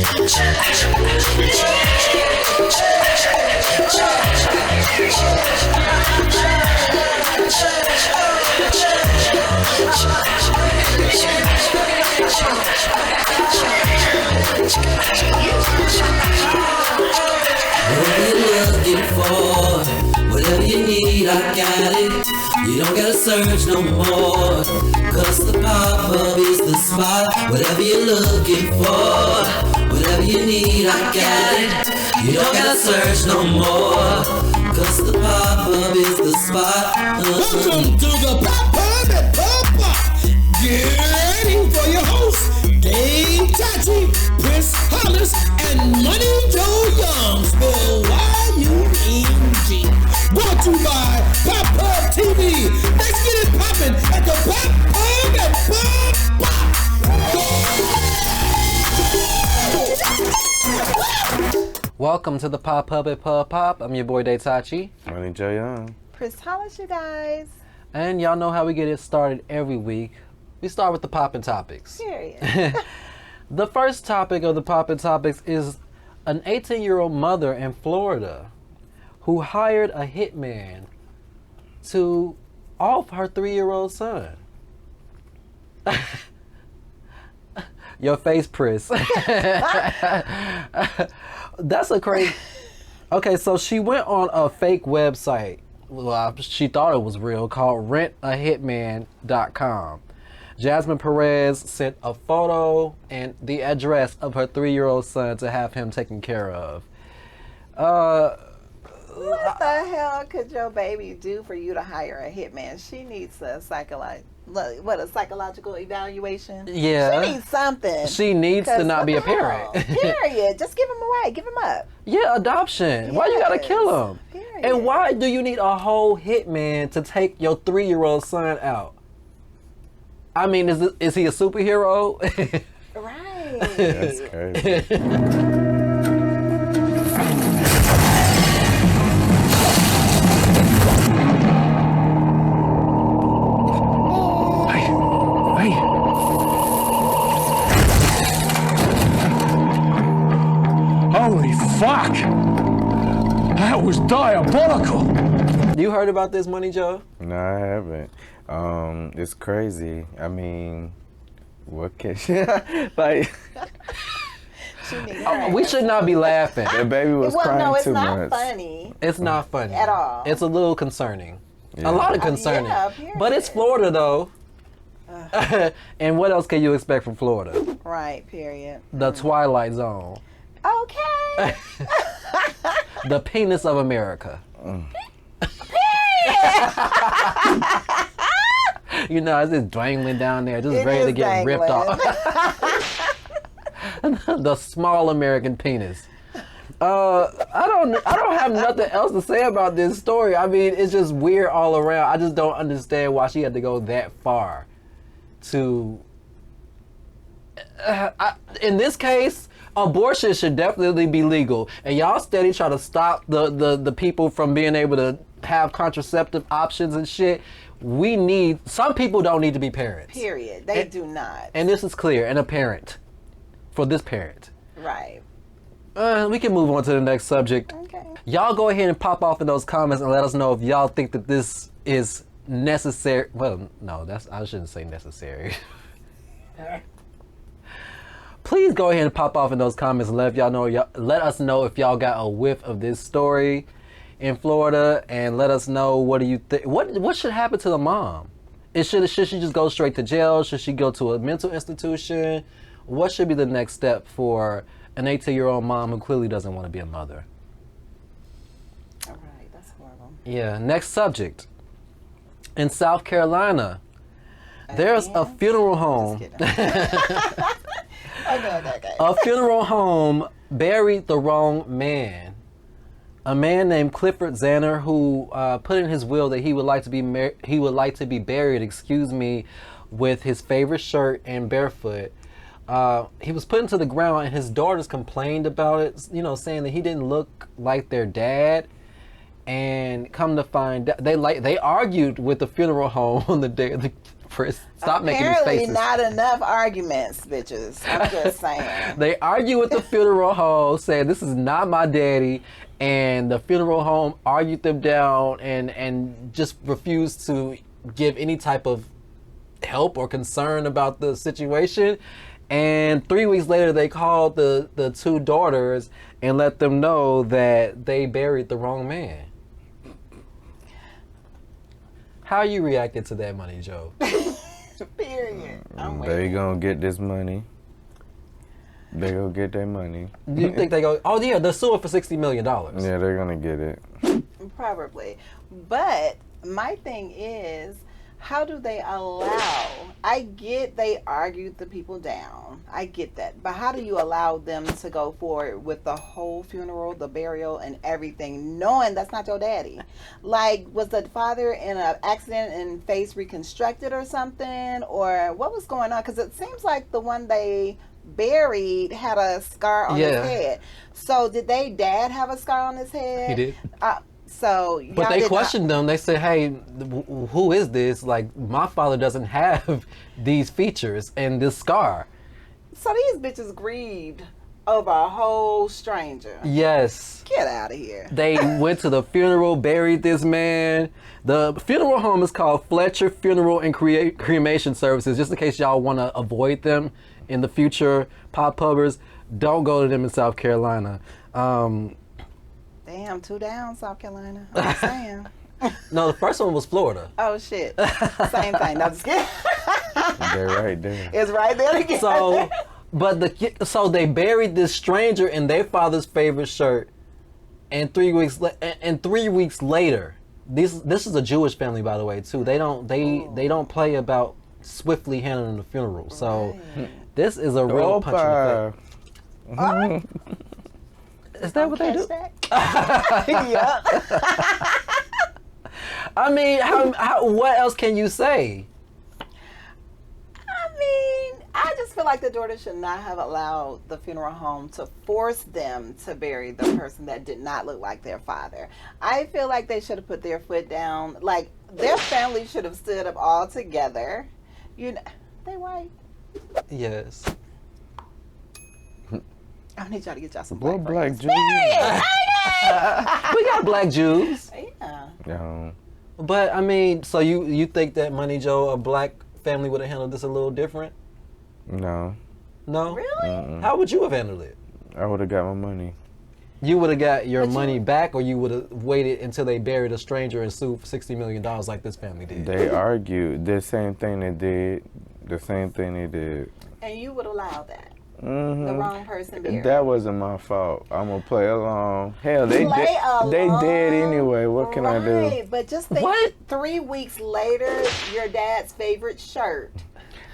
Looking for whatever you need, I got it. You don't gotta search no more, cause the pop-up is the spot. Whatever you're looking for, whatever you need, I got it. You don't gotta search no more, cause the pop-up is the spot. Welcome to the Poppin Topics. Get ready for your hosts, Dave Tatch, Priss, and Money Joe Young, spelled Y-U-N-G. Brought to you by Poppin TV. Let's get it poppin' at the Poppin. Welcome to the Pop. I'm your boy Dave Tatch. Money Joe Young. Priss, you guys. And y'all know how we get it started every week. We start with the Poppin Topics. Period. The first topic of the Poppin Topics is an 18-year-old mother in Florida who hired a hitman to off her 3-year-old son. Your face, Priss. That's a crazy... Okay, so she went on a fake website. Well, she thought it was real, called rentahitman.com. Jasmine Perez sent a photo and the address of her 3-year-old son to have him taken care of. What the hell could your baby do for you to hire a hitman? She needs a psychological evaluation? Yeah. She needs something. She needs to not be a parent. Period. Just give him away. Give him up. Yeah, adoption. Yes. Why you gotta kill him? Period. And why do you need a whole hitman to take your 3-year-old son out? I mean, is he a superhero? Right. That's crazy. Hey. Holy fuck! That was diabolical! You heard about this, Money Joe? No, I haven't. It's crazy. I mean, what can she like? We should not be laughing. The baby was crying no, it's 2 not months. funny. It's not funny at all. It's a little concerning. Yeah. A lot of concerning. Yeah, but it's Florida though. And what else can you expect from Florida? Right, period. The Twilight Zone. Okay. The penis of America. You know, it's just dangling down there, just ready to get ripped off. The small American penis. I don't have nothing else to say about this story. I mean, it's just weird all around. I just don't understand why she had to go that far to... in this case, abortion should definitely be legal. And y'all steady try to stop the people from being able to have contraceptive options and shit. Some people don't need to be parents. Period. They do not. And this is clear and apparent for this parent. Right. We can move on to the next subject. Okay. Y'all go ahead and pop off in those comments and let us know if y'all think that this is necessary. Well, no, I shouldn't say necessary. Please go ahead and pop off in those comments and let us know if y'all got a whiff of this story in Florida, and let us know, what do you think? What should happen to the mom? Should she just go straight to jail? Should she go to a mental institution? What should be the next step for an 18-year-old mom who clearly doesn't want to be a mother? All right, that's horrible. Yeah, next subject. In South Carolina, there's a funeral home. Okay. A funeral home buried the wrong man. A man named Clifford Zanner, who put in his will that he would like to be buried, with his favorite shirt and barefoot. He was put into the ground, and his daughters complained about it, saying that he didn't look like their dad. And come to find out, they argued with the funeral home on the day of the Priss. Stop making these Apparently faces. not enough arguments, bitches. I'm just saying. They argue with the funeral home, saying this is not my daddy, and the funeral home argued them down and just refused to give any type of help or concern about the situation. And 3 weeks later, they called the two daughters and let them know that they buried the wrong man. How you reacted to that, Money Joe? Period. I'm They waiting. gonna get this money. They gonna get their money. Do you think they go, oh yeah, they're suing for $60 million? Yeah, they're gonna get it. Probably. But my thing is, how do they allow? I get they argued the people down. I get that. But how do you allow them to go forward with the whole funeral, the burial, and everything, knowing that's not your daddy? Like, was the father in an accident and face reconstructed or something? Or what was going on? Because it seems like the one they buried had a scar on his Yeah. head. So did they dad have a scar on his head? He did. So But y'all they did not- questioned them. They said, hey, who is this? Like, my father doesn't have these features and this scar. So these bitches grieved over a whole stranger. Yes. Get out of here. They went to the funeral, buried this man. The funeral home is called Fletcher Funeral and Cremation Services. Just in case y'all want to avoid them in the future, pop pubbers, don't go to them in South Carolina. Damn, 2 down, South Carolina. I'm saying. No, the first one was Florida. Oh shit. Same thing. No, just kidding. They're right there. It's right there again. So, so they buried this stranger in their father's favorite shirt, and 3 weeks later, this is a Jewish family, by the way, too. They don't play about swiftly handling the funeral. So, this is a real punch in the face. Is that what they do? Yep. I mean, how what else can you say? I mean, I just feel like the daughter should not have allowed the funeral home to force them to bury the person that did not look like their father. I feel like they should have put their foot down. Like, their family should have stood up all together. You know, they white. Yes. I need y'all to get y'all some What black black friends. Jews? We got black Jews. Yeah. No. But I mean, so you think that Money Joe, a black family, would have handled this a little different? No. No? Really? How would you have handled it? I would have got my money. You would have got your But you- money back, or you would have waited until they buried a stranger and sued for $60 million like this family did? They argued the same thing they did. The same thing they did. And you would allow that. Mm-hmm. The wrong person buried. That wasn't my fault. I'm gonna play along. Hell, they Play they along. dead anyway. What can I do? Right, but just think, What? 3 weeks later, your dad's favorite shirt.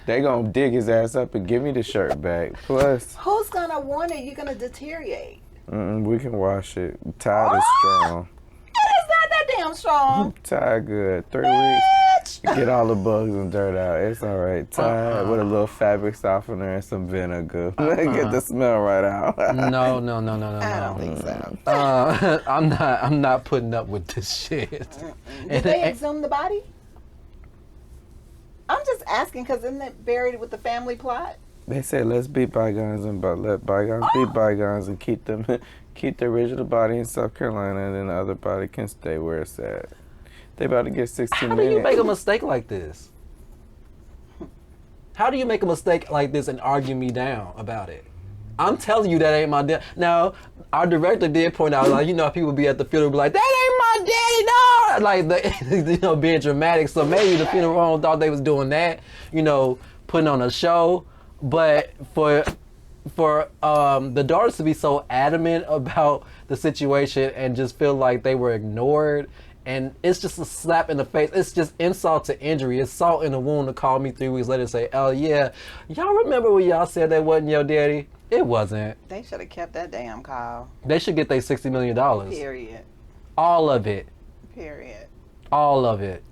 They gonna dig his ass up and give me the shirt back. Plus, Who's gonna want it? You're gonna deteriorate. we can wash it. Tide is strong. It is not that damn strong. Tide good. 3 Bitch. weeks. Get all the bugs and dirt out. It's all right. Tide with a little fabric softener and some vinegar. Get the smell right out. No. I don't think so. I'm not putting up with this shit. Did they exhume the body? I'm just asking because isn't it buried with the family plot? They said let's beat bygones and let bygones be bygones and keep the original body in South Carolina and then the other body can stay where it's at. They about to get 16 How do you minutes. make a mistake like this? How do you make a mistake like this and argue me down about it? I'm telling you that ain't my dad. Now, our director did point out, like, you know, people be at the funeral be like, that ain't my daddy, no! Like, being dramatic. So maybe the funeral home thought they was doing that, putting on a show. But for the daughters to be so adamant about the situation and just feel like they were ignored, and it's just a slap in the face. It's just insult to injury. It's salt in the wound to call me 3 weeks later and say, oh yeah, y'all remember when y'all said that wasn't your daddy? It wasn't. They should have kept that damn call. They should get their $60 million. Period. All of it. Period. All of it.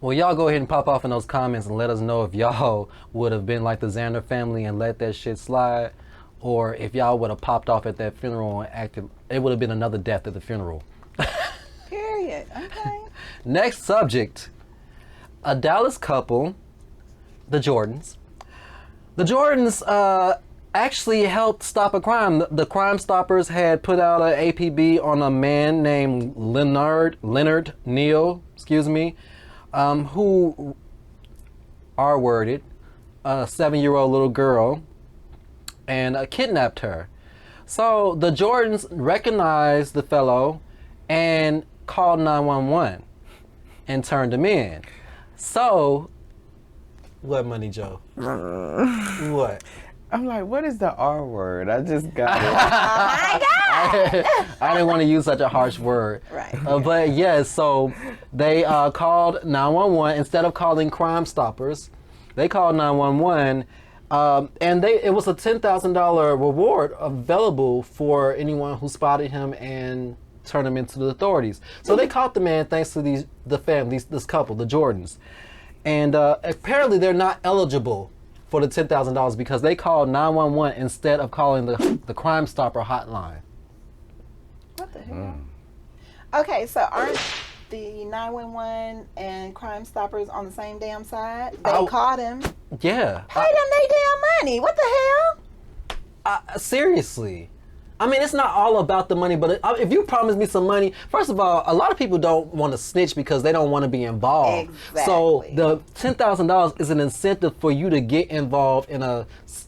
Well, y'all go ahead and pop off in those comments and let us know if y'all would have been like the Xander family and let that shit slide, or if y'all would have popped off at that funeral and acted, it would have been another death at the funeral. Period. Okay. Next subject. a Dallas couple, the Jordans. The Jordans actually helped stop a crime. The Crime Stoppers had put out an APB on a man named Leonard Neal, who R-worded a 7-year-old little girl and kidnapped her. So the Jordans recognized the fellow and called 911 and turned him in. So, what, Money Joe? What? I'm like, what is the R word? I just got it. Oh my God! I didn't want to use such a harsh word. Right. But yes, so they called 911 instead of calling Crime Stoppers. They called 911, and it was a $10,000 reward available for anyone who spotted him and turned him into the authorities. So they caught the man thanks to the family, this couple, the Jordans, and apparently they're not eligible for the $10,000 because they called 911 instead of calling the Crime Stopper hotline. What the hell? Okay, so aren't the 911 and Crime Stoppers on the same damn side? They caught him. Yeah. Pay them they damn money. What the hell? Seriously. I mean, it's not all about the money, but if you promise me some money, first of all, a lot of people don't want to snitch because they don't want to be involved. Exactly. So the $10,000 is an incentive for you to get involved in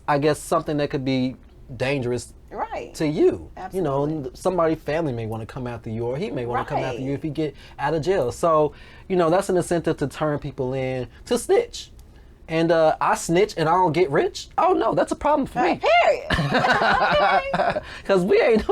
I guess, something that could be dangerous Right. to you. Absolutely. You know, somebody's family may want to come after you, or he may want to come after Right. you if you get out of jail. So, that's an incentive to turn people in to snitch. And I snitch and I don't get rich. Oh no, that's a problem for me. Period. Okay. Cause we ain't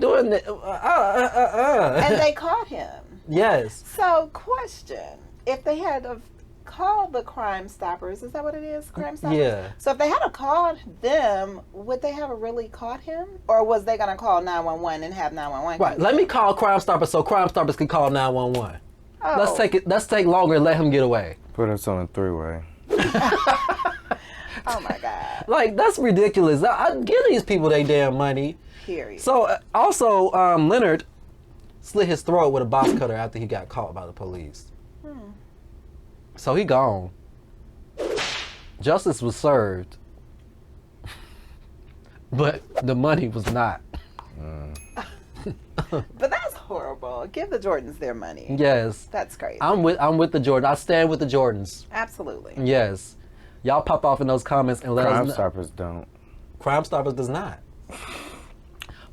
doing it. And they caught him. Yes. So, question: if they had have called the Crime Stoppers, is that what it is? Crime Stoppers. Yeah. So if they had called them, would they have really caught him, or was they gonna call 911 and have 911? Right. Let me call Crime Stoppers so Crime Stoppers can call 911. Oh. Let's take longer and let him get away. Put us on a 3-way. Oh my God. Like, that's ridiculous. I give these people their damn money. Period. So also, Leonard slit his throat with a box cutter after he got caught by the police. So he gone. Justice was served, but the money was not. But that's horrible. Give the Jordans their money. Yes. That's crazy. I'm with the Jordans. I stand with the Jordans. Absolutely. Yes. Y'all pop off in those comments and let us Crime know. Stoppers don't. Crime Stoppers does not.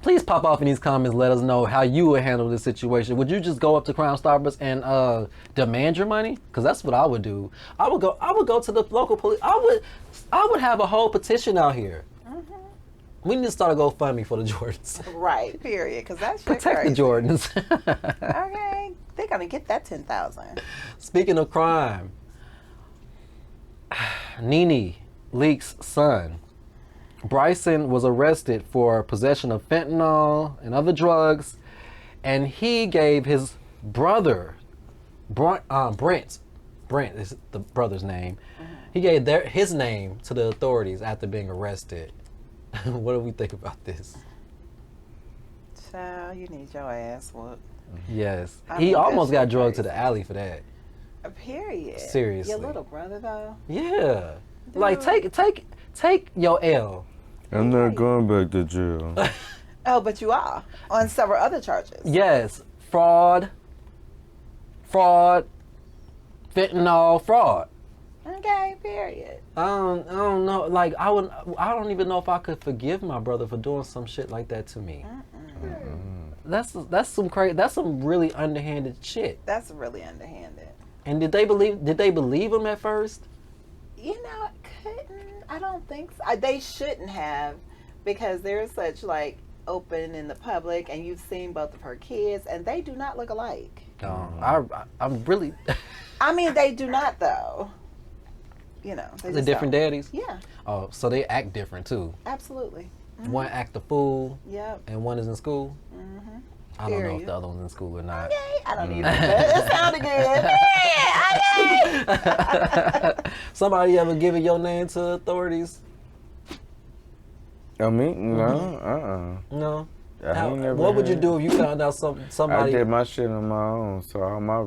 Please pop off in these comments. Let us know how you would handle this situation. Would you just go up to Crime Stoppers and demand your money? Because that's what I would do. I would go to the local police. I would have a whole petition out here. We need to start a GoFundMe for the Jordans. Right. Period. Because that's shit Protect crazy. the Jordans. Okay. They're gonna get that 10,000. Speaking of crime, Nene Leak's son, Bryson, was arrested for possession of fentanyl and other drugs, and he gave his brother, Brent is the brother's name, he gave his name to the authorities after being arrested. What do we think about this? Child, you need your ass whooped. Yes. I He mean, almost that's got drugged to crazy. the alley for that. Period. Seriously. Your little brother, though. Yeah. Like, Dude. take your L. I'm not going back to jail. Oh, but you are on several other charges. Yes, fraud, fentanyl, fraud. Okay. Period. I don't know. Like, I don't even know if I could forgive my brother for doing some shit like that to me. That's some crazy. That's some really underhanded shit. That's really underhanded. And did they believe him at first? You know, I don't think so. They shouldn't have, because they're such like open in the public, and you've seen both of her kids, and they do not look alike. I'm really. I mean, they do not though. You know, they The just different don't. daddies. Yeah, Oh, so they act different too. absolutely. One act the fool, Yep. and one is in school. I don't know if Period. the other one's in school or not. Okay, I don't either. But it sounded good. Yeah, okay. Somebody ever given your name to authorities? I mean, no, No. What would you do if you found out I somebody? did my shit on my own, so all my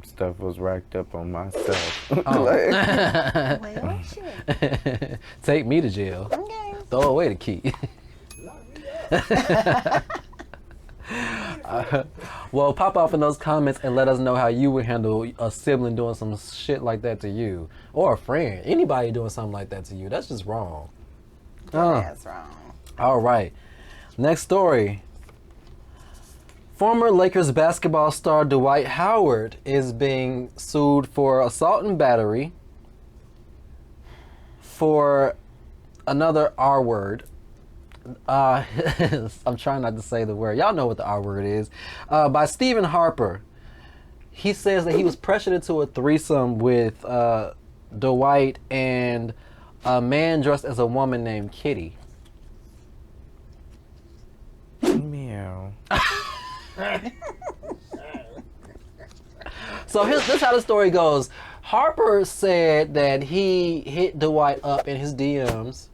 stuff was racked up on myself. Oh. Well, shit. Take me to jail. Okay. Throw away the key. Well, pop off in those comments and let us know how you would handle a sibling doing some shit like that to you, or a friend, anybody doing something like that to you. That's just wrong. That's wrong. All right, next story. Former Lakers basketball star Dwight Howard is being sued for assault and battery, for another R word. I'm trying not to say the word. Y'all know what the R word is. By Stephen Harper. He says that he was pressured into a threesome with Dwight and a man dressed as a woman named Kitty. Meow. So this is how the story goes. Harper said that he hit Dwight up in his DMs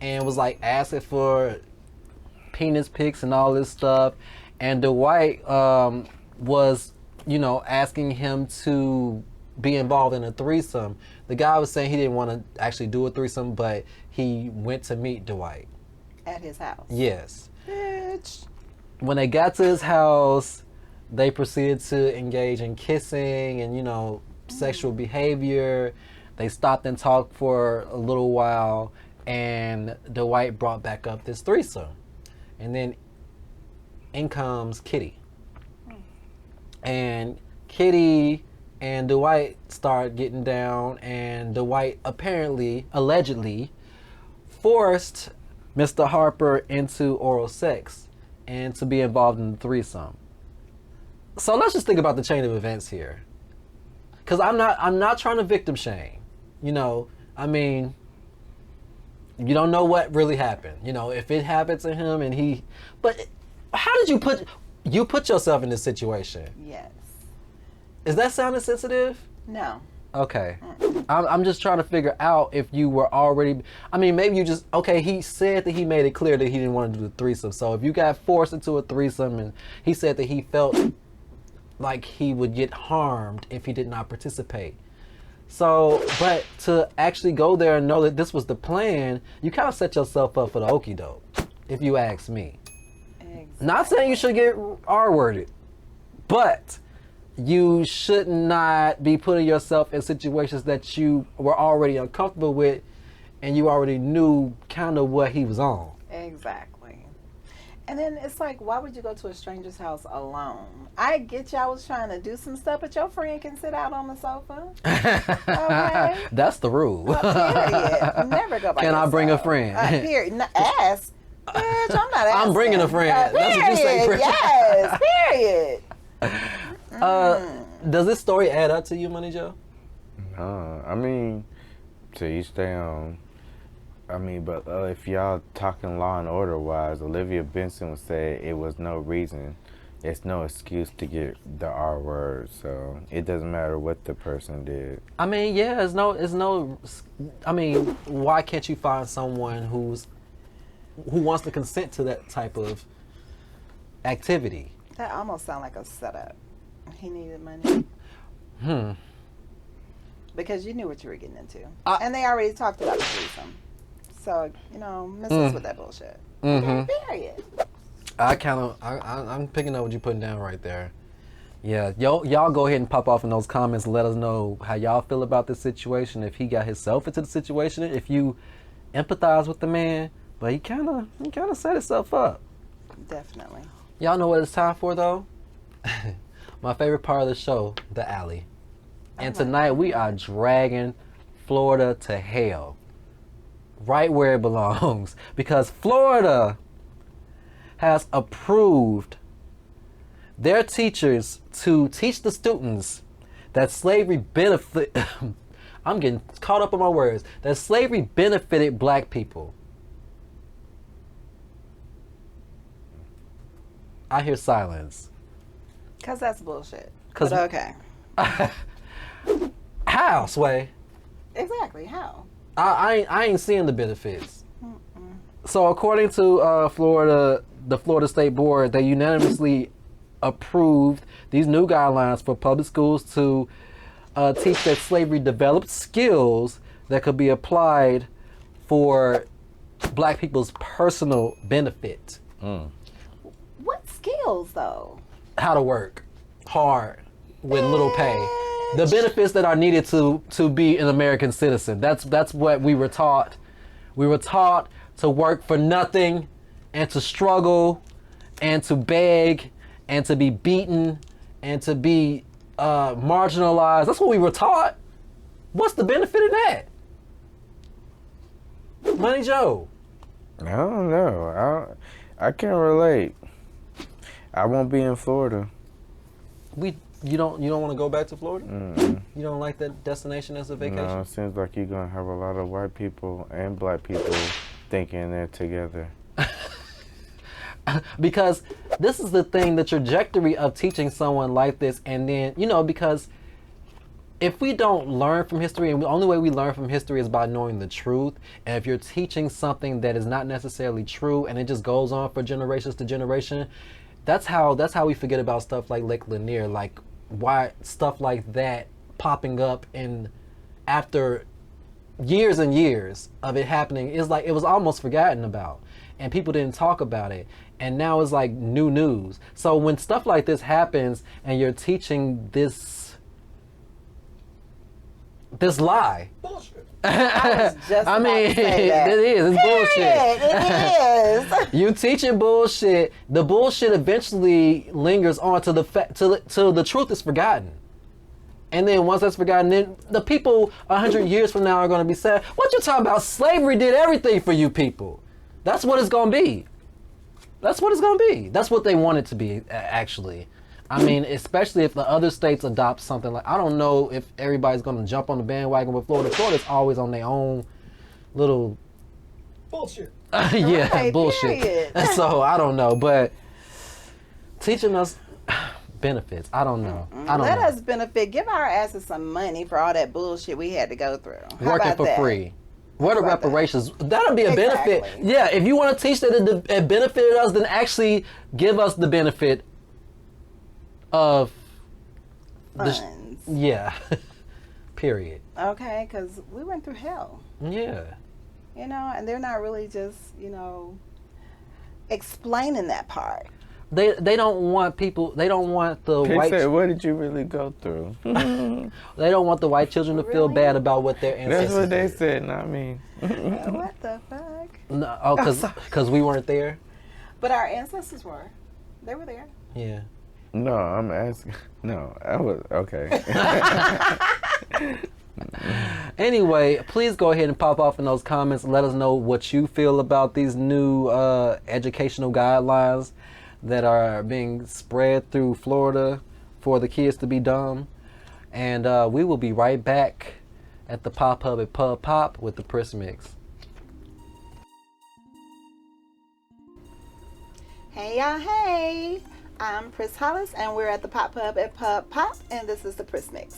and was like asking for penis pics and all this stuff, and Dwight was, asking him to be involved in a threesome. The guy was saying he didn't want to actually do a threesome, but he went to meet Dwight At his house. Yes. Bitch. When they got to his house, they proceeded to engage in kissing and sexual behavior. They stopped and talked for a little while, and Dwight brought back up this threesome. And then in comes Kitty. And Kitty and Dwight start getting down, and Dwight allegedly forced Mr. Harper into oral sex and to be involved in the threesome. So let's just think about the chain of events here. Cause I'm not trying to victim shame. You don't know what really happened. If it happened to him but how did you put yourself in this situation? Yes. Is that sounding sensitive? No. Okay. I'm just trying to figure out if you were already, maybe you just, okay, he said that he made it clear that he didn't want to do the threesome. So if you got forced into a threesome and he said that he felt like he would get harmed if he did not participate. So, but to actually go there and know that this was the plan, you kind of set yourself up for the okie doke, if you ask me. Exactly. Not saying you should get R-worded, but you should not be putting yourself in situations that you were already uncomfortable with and you already knew kind of what he was on. Exactly. And then it's like, why would you go to a stranger's house alone? I get y'all was trying to do some stuff, but your friend can sit out on the sofa. Okay? That's the rule. Period. Never go by Can yourself. I bring a friend? Period. Ask. Bitch, I'm not asking. I'm bringing a friend. That's what you say, Priss. Yes. Period. Does this story add up to you, Money Joe? To each their own. But if y'all talking Law and Order wise, Olivia Benson would say it was no reason. It's no excuse to get the R word, so it doesn't matter what the person did. Why can't you find someone who wants to consent to that type of activity? That almost sounds like a setup. He needed money. Because you knew what you were getting into. And they already talked about the threesome. So, miss with that bullshit. Okay, period. I'm picking up what you're putting down right there. Yeah, y'all go ahead and pop off in those comments and let us know how y'all feel about this situation. If he got himself into the situation, if you empathize with the man, but he kind of set himself up. Definitely. Y'all know what it's time for though? My favorite part of the show, the alley. And tonight we are dragging Florida to hell. Right where it belongs. Because Florida has approved their teachers to teach the students that slavery benefit I'm getting caught up on my words. That slavery benefited black people. I hear silence. Because that's bullshit. 'Cause- But okay. How, Sway? Exactly. How? I ain't seeing the benefits. So according to Florida, the Florida State Board, they unanimously approved these new guidelines for public schools to teach that slavery developed skills that could be applied for black people's personal benefit. What skills, though? How to work hard with little pay. The benefits that are needed to be an American citizen. That's what we were taught. We were taught to work for nothing and to struggle and to beg and to be beaten and to be marginalized. That's what we were taught. What's the benefit of that? Money Joe. I don't know. I can't relate. I won't be in Florida. You don't want to go back to Florida? Mm-mm. You don't like that destination as a vacation? No, it seems like you're gonna have a lot of white people and black people thinking they're together. Because this is the thing, the trajectory of teaching someone like this, and then, because if we don't learn from history, and the only way we learn from history is by knowing the truth, and if you're teaching something that is not necessarily true and it just goes on for generations to generation, that's how we forget about stuff like Lake Lanier, like why stuff like that popping up in after years and years of it happening is like it was almost forgotten about and people didn't talk about it, and now it's like new news. So when stuff like this happens and you're teaching this lie, Bullshit. I mean, it is. It's bullshit. It is. You teaching bullshit. The bullshit eventually lingers on to till the truth is forgotten. And then once that's forgotten, then the people 100 years from now are going to be saying, "What you talking about? Slavery did everything for you people." That's what it's going to be. That's what it's going to be. That's what they want it to be, actually. I mean, especially if the other states adopt something like, I don't know if everybody's going to jump on the bandwagon with Florida. Florida's always on their own little Bullshit. yeah, Right, bullshit. period. So I don't know, but teaching us benefits. I don't know. Let us benefit. Give our asses some money for all that bullshit we had to go through. How Working about for that? free. What are about that? reparations? That'll be a benefit. Exactly. Yeah, if you want to teach that it benefited us, then actually give us the benefit of Funds. yeah. Period. Okay, because we went through hell. Yeah. And they're not really just, explaining that part. They don't want people. They don't want the They white. said, what did you really go through? They don't want the white children to feel Really? bad about what their ancestors. That's what they did. said, not me. What the fuck? No, oh, because we weren't there. But our ancestors were. They were there. Yeah. No, I'm asking. No, I was okay. Anyway, please go ahead and pop off in those comments and let us know what you feel about these new educational guidelines that are being spread through Florida for the kids to be dumb. And we will be right back at the Pop Hub at Pub Pop with the Priss Mix. Hey, y'all, hey. I'm Priss Hollis, and we're at the Pop Hub at Pub Pop, and this is the Priss Mix.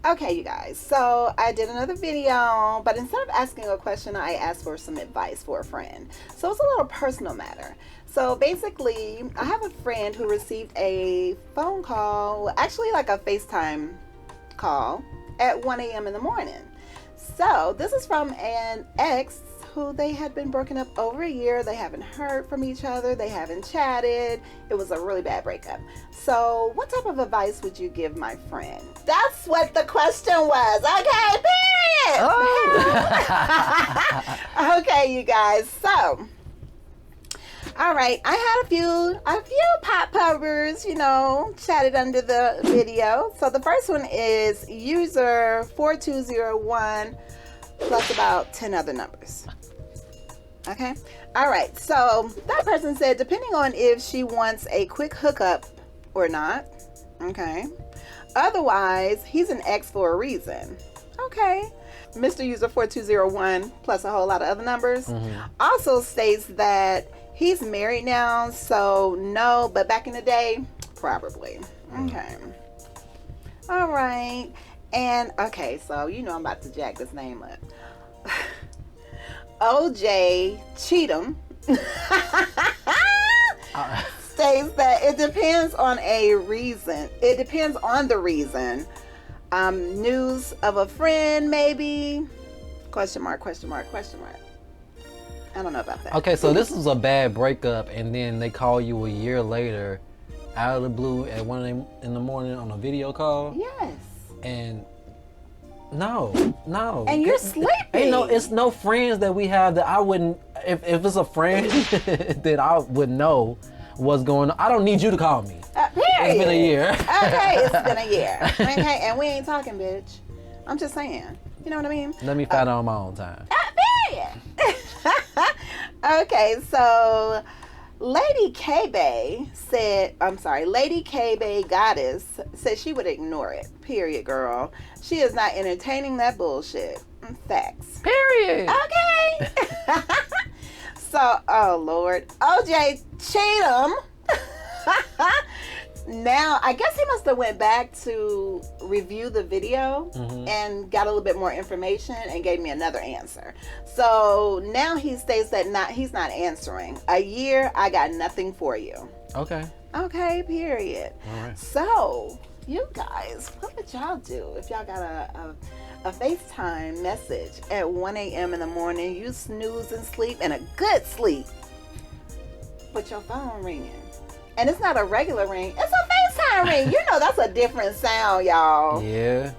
Okay, you guys, so I did another video, but instead of asking a question, I asked for some advice for a friend. So it's a little personal matter. So basically, I have a friend who received a phone call, actually like a FaceTime call at 1 a.m. in the morning. So this is from an ex who they had been broken up over a year. They haven't heard from each other. They haven't chatted. It was a really bad breakup. So what type of advice would you give my friend? That's what the question was. Okay, period. Oh. Okay, you guys. So, all right, I had a few pop pubbers, chatted under the video. So the first one is user 4201 plus about 10 other numbers. Okay. All right. So that person said, depending on if she wants a quick hookup or not. Okay. Otherwise, he's an ex for a reason. Okay. Mr. User 4201 plus a whole lot of other numbers also states that he's married now. So no, but back in the day, probably. Okay. All right. And okay, so I'm about to jack this name up. OJ Cheatham depends on a reason. It depends on the reason. News of a friend, maybe? Question mark, question mark, question mark. I don't know about that. Okay, so this is a bad breakup, and then they call you a year later, out of the blue, at 1 in the morning on a video call. Yes. And no. And you're sleeping. It's no friends that we have that I wouldn't. If it's a friend, then I would know what's going on. I don't need you to call me. Period. It's been a year. Okay, it's been a year. Okay, and we ain't talking, bitch. I'm just saying. You know what I mean? Let me find out on my own time. Period. Okay, so Lady K-Bay Lady K-Bay Goddess said she would ignore it. Period, girl. She is not entertaining that bullshit. Facts. Period. Okay. So, oh Lord. OJ Cheatham. Now, I guess he must have went back to review the video and got a little bit more information and gave me another answer. So now he states that he's not answering. A year, I got nothing for you. Okay. Okay, period. All right. So, you guys, what would y'all do if y'all got a FaceTime message at 1 a.m. in the morning, you snooze and sleep, and a good sleep, with your phone ringing? And it's not a regular ring. It's a FaceTime ring. You know that's a different sound, y'all. Yeah.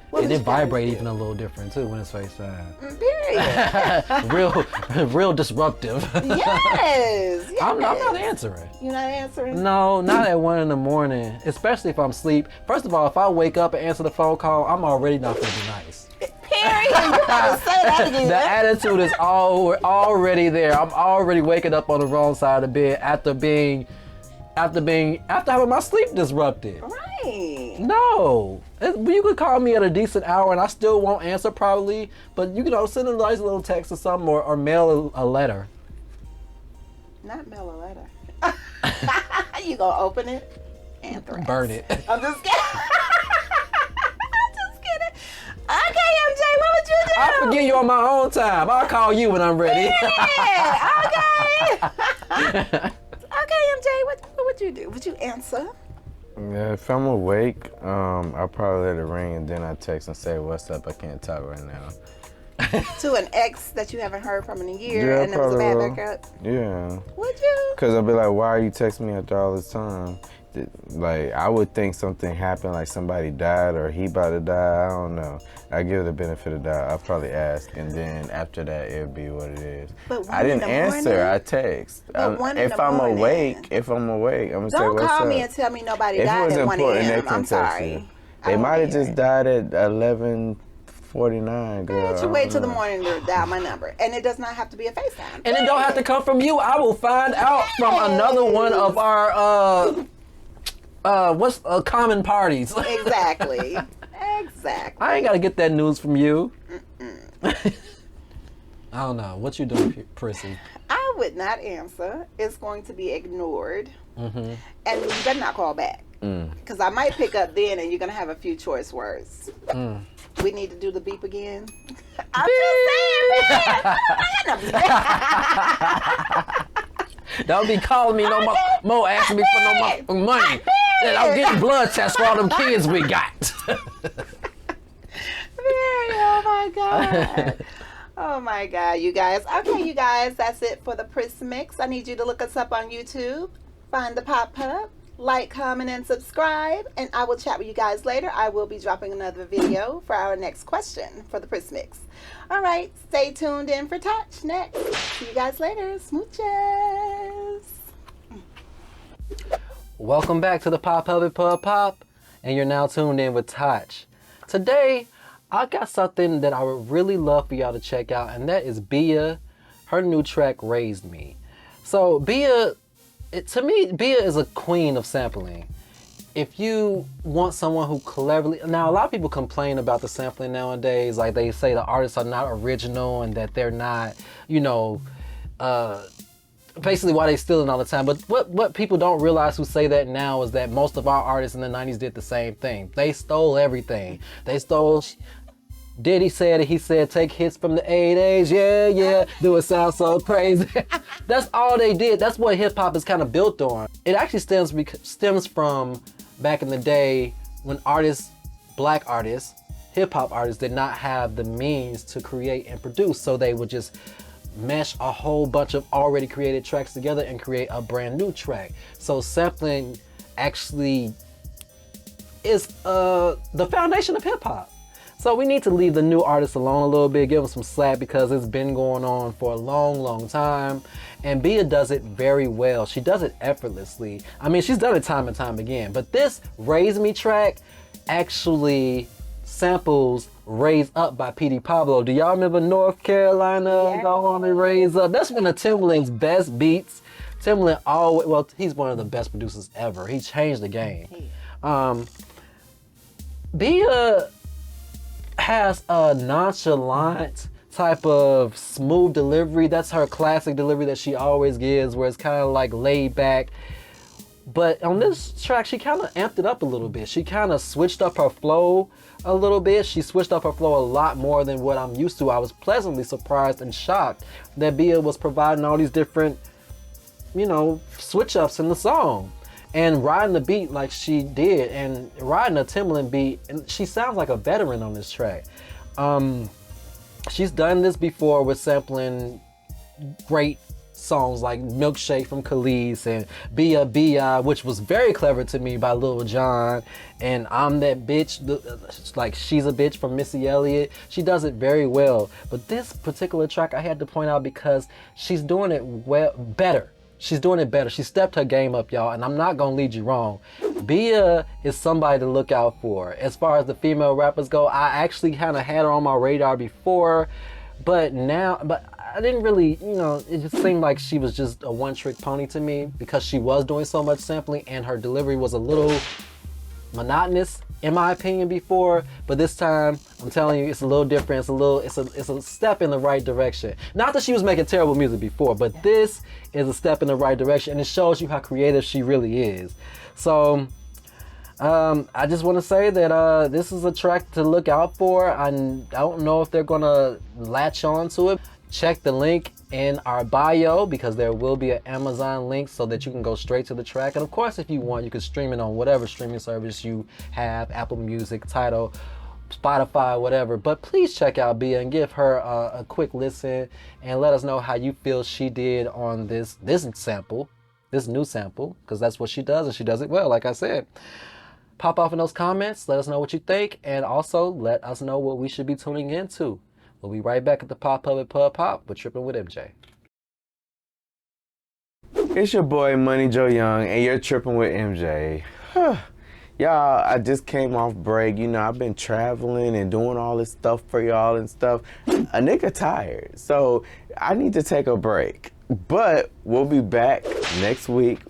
What And would it you guys vibrate do? even a little different too when it's FaceTime. Period. real disruptive. Yes. I'm not answering. You're not answering? No, not at 1 in the morning, especially if I'm asleep. First of all, if I wake up and answer the phone call, I'm already not gonna be nice. Period. You gotta say that again. The attitude is already there. I'm already waking up on the wrong side of the bed after having my sleep disrupted. Right. No. You could call me at a decent hour and I still won't answer probably, but you can send a nice little text or something or mail a letter. Not mail a letter. You gonna open it? Anthrax. Burn it. I'm just kidding. I'm just kidding. Okay, MJ, what would you do? I'll forgive you on my own time. I'll call you when I'm ready. Yeah, okay. Okay, MJ, what would you do? Would you answer? Yeah, if I'm awake, I'll probably let it ring and then I text and say, "What's up? I can't talk right now." To an ex that you haven't heard from in a year and it was a bad breakup? Yeah. Would you? Because I'll be like, why are you texting me after all this time? Like, I would think something happened, like somebody died or he about to die. I don't know. I give it the benefit of the doubt. I'll probably ask, and then after that, it'll be what it is. But I didn't answer. I text. If I'm awake, I'm gonna say, don't "What's call up?" me and tell me nobody If it died was at 1 important, they a.m. can I'm text sorry. you. They might have just died at 11:49, girl. Bitch, you wait till the morning to dial my number, and it does not have to be a FaceTime. And it don't have to come from you. I will find out from another one of our common parties. Exactly. Exactly. I ain't gotta get that news from you. I don't know. What you doing, Prissy? I would not answer. It's going to be ignored. And you better not call back. Because I might pick up then and you're going to have a few choice words. We need to do the beep again. I'm just saying, man. Don't be calling me no more asking me for no more money. And I'm getting blood tests for all them kids we got. Oh my God. Oh my God, you guys. Okay, you guys, that's it for the Priss Mix. I need you to look us up on YouTube. Find the Pop-Up. Like, comment, and subscribe. And I will chat with you guys later. I will be dropping another video for our next question for the Priss Mix. All right, stay tuned in for Tatch next. See you guys later. Smooches. Welcome back to the Pop, and you're now tuned in with Tatch. Today, I got something that I would really love for y'all to check out, and that is Bia. Her new track, Raised Me. So Bia, to me, Bia is a queen of sampling. If you want someone who cleverly, now a lot of people complain about the sampling nowadays, like they say the artists are not original and that they're not, basically why they stealing all the time. But what people don't realize who say that now is that most of our artists in the 90s did the same thing. They stole everything. They stole Diddy said it. He said, take hits from the 80s. Yeah, yeah. Do it sound so crazy. That's all they did. That's what hip hop is kind of built on. It actually stems from back in the day when artists, black artists, hip hop artists did not have the means to create and produce. So they would just mesh a whole bunch of already created tracks together and create a brand new track. So sampling actually is the foundation of hip hop. So we need to leave the new artists alone a little bit, give them some slack because it's been going on for a long, long time. And Bia does it very well. She does it effortlessly. I mean, she's done it time and time again. But this Raise Me track actually samples Raise Up by P.D. Pablo. Do y'all remember North Carolina? Yeah. Go on and raise up. That's one of Timbaland's best beats. Timbaland always, well, he's one of the best producers ever. He changed the game. Bia has a nonchalant type of smooth delivery. That's her classic delivery that she always gives, where it's kind of like laid back. But on this track, she kind of amped it up a little bit. She kind of switched up her flow a little bit. She switched up her flow a lot more than what I'm used to. I was pleasantly surprised and shocked that Bia was providing all these different, you know, switch ups in the song. And riding the beat like she did, and riding a Timbaland beat, and she sounds like a veteran on this track. She's done this before with sampling great songs like Milkshake from Khalees and Bia Bia, which was very clever to me by Lil Jon, and I'm That Bitch, like She's a Bitch from Missy Elliott. She does it very well. But this particular track I had to point out because she's doing it better. She's doing it better. She stepped her game up, y'all, and I'm not gonna lead you wrong. Bia is somebody to look out for. As far as the female rappers go, I actually kind of had her on my radar before, but I didn't really, you know, it just seemed like she was just a one-trick pony to me because she was doing so much sampling and her delivery was a little monotonous, in my opinion, before. But this time, I'm telling you, it's a little different. It's a step in the right direction. Not that she was making terrible music before, but this is a step in the right direction, and it shows you how creative she really is. So I just want to say that this is a track to look out for. I don't know if they're gonna latch on to it. Check the link in our bio because there will be an Amazon link so that you can go straight to the track. And of course, if you want, you can stream it on whatever streaming service you have, Apple Music, Tidal, Spotify, whatever. But please check out Bia and give her a quick listen and let us know how you feel she did on this sample, this new sample, because that's what she does and she does it well, like I said. Pop off in those comments, let us know what you think, and also let us know what we should be tuning into. We'll be right back at the Pop Pub at Pub Pop with Trippin' with MJ. It's your boy Money Joe Young, and you're tripping with MJ. Y'all, I just came off break. You know, I've been traveling and doing all this stuff for y'all and stuff. A nigga tired, so I need to take a break. But we'll be back next week.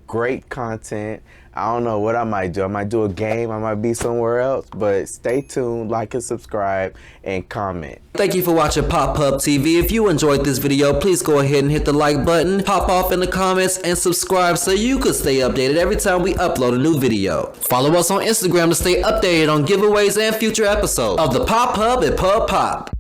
Great content. I don't know what I might do. I might do a game. I might be somewhere else. But stay tuned, like and subscribe, and comment. Thank you for watching Pop Up TV. If you enjoyed this video, please go ahead and hit the like button, pop off in the comments, and subscribe so you can stay updated every time we upload a new video. Follow us on Instagram to stay updated on giveaways and future episodes of the Pop Up at Pub Pop.